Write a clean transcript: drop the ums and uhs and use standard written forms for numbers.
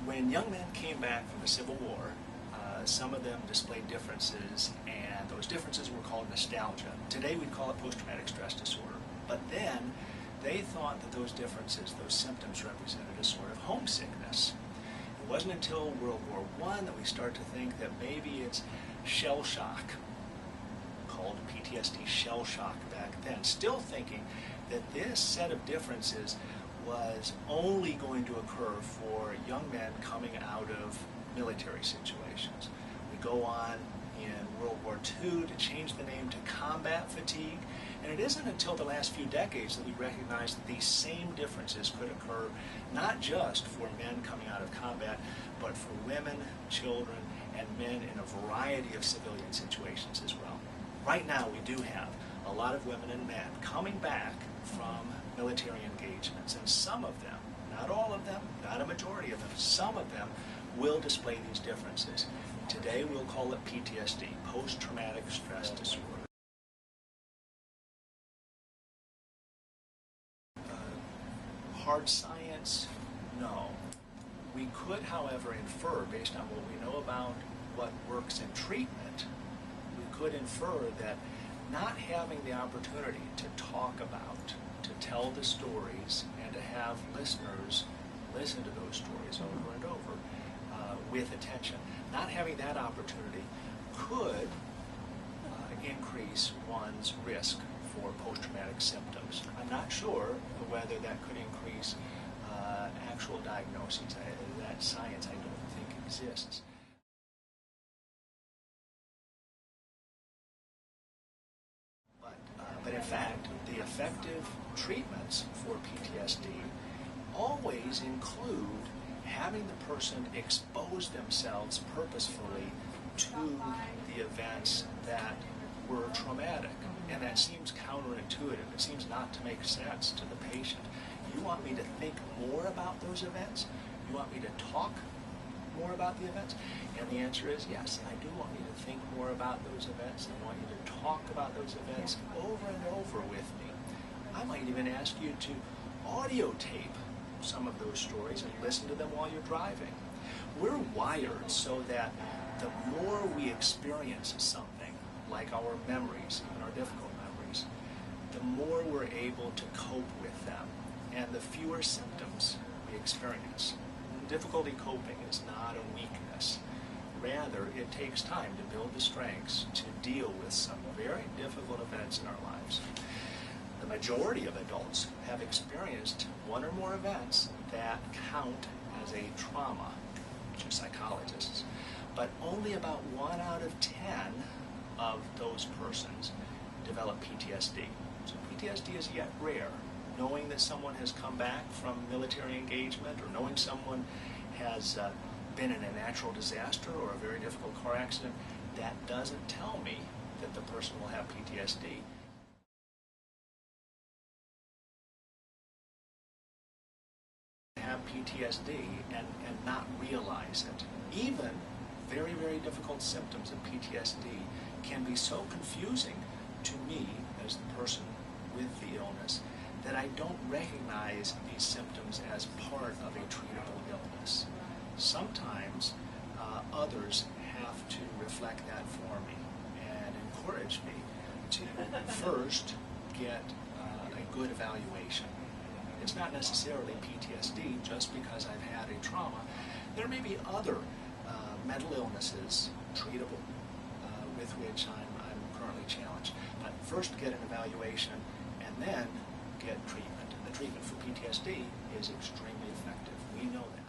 When young men came back from the Civil War, some of them displayed differences, and those differences were called nostalgia. Today we'd call it post-traumatic stress disorder. But then they thought that those differences, those symptoms, represented a sort of homesickness. It wasn't until World War I that we start to think that maybe it's shell shock, called PTSD shell shock back then, still thinking that this set of differences was only going to occur for young men coming out of military situations. We go on in World War II to change the name to combat fatigue, and it isn't until the last few decades that we recognize that these same differences could occur not just for men coming out of combat, but for women, children, and men in a variety of civilian situations as well. Right now we do have a lot of women and men coming back from military engagements, and some of them, not all of them, not a majority of them, some of them will display these differences. Today we'll call it PTSD, post-traumatic stress disorder. Hard science? No. We could, however, infer, based on what we know about what works in treatment, we could infer that not having the opportunity to talk about, to tell the stories, and to have listeners listen to those stories over and over with attention, not having that opportunity could increase one's risk for post-traumatic symptoms. I'm not sure whether that could increase actual diagnoses. That science I don't think exists. But in fact, the effective treatments for PTSD always include having the person expose themselves purposefully to the events that were traumatic. And that seems counterintuitive. It seems not to make sense to the patient. You want me to think more about those events? You want me to talk more about the events? And the answer is yes, I do want you to think more about those events. I want you to talk about those events over and over with me. I might even ask you to audio tape some of those stories and listen to them while you're driving. We're wired so that the more we experience something, like our memories, even our difficult memories, the more we're able to cope with them, and the fewer symptoms we experience. Difficulty coping is not a weakness. Rather, it takes time to build the strengths to deal with some very difficult events in our lives. The majority of adults have experienced one or more events that count as a trauma to psychologists, but only about 1 out of 10 of those persons develop PTSD. So PTSD is yet rare. Knowing that someone has come back from military engagement, or knowing someone has been in a natural disaster or a very difficult car accident, that doesn't tell me that the person will have PTSD. Have PTSD and not realize it. Even very, very difficult symptoms of PTSD can be so confusing to me as the person with the illness that I don't recognize these symptoms as part of a treatable illness. Sometimes others have to reflect that for me and encourage me to first get a good evaluation. It's not necessarily PTSD just because I've had a trauma. There may be other mental illnesses treatable with which I'm currently challenged. But first get an evaluation and then get treatment. And the treatment for PTSD is extremely effective. We know that.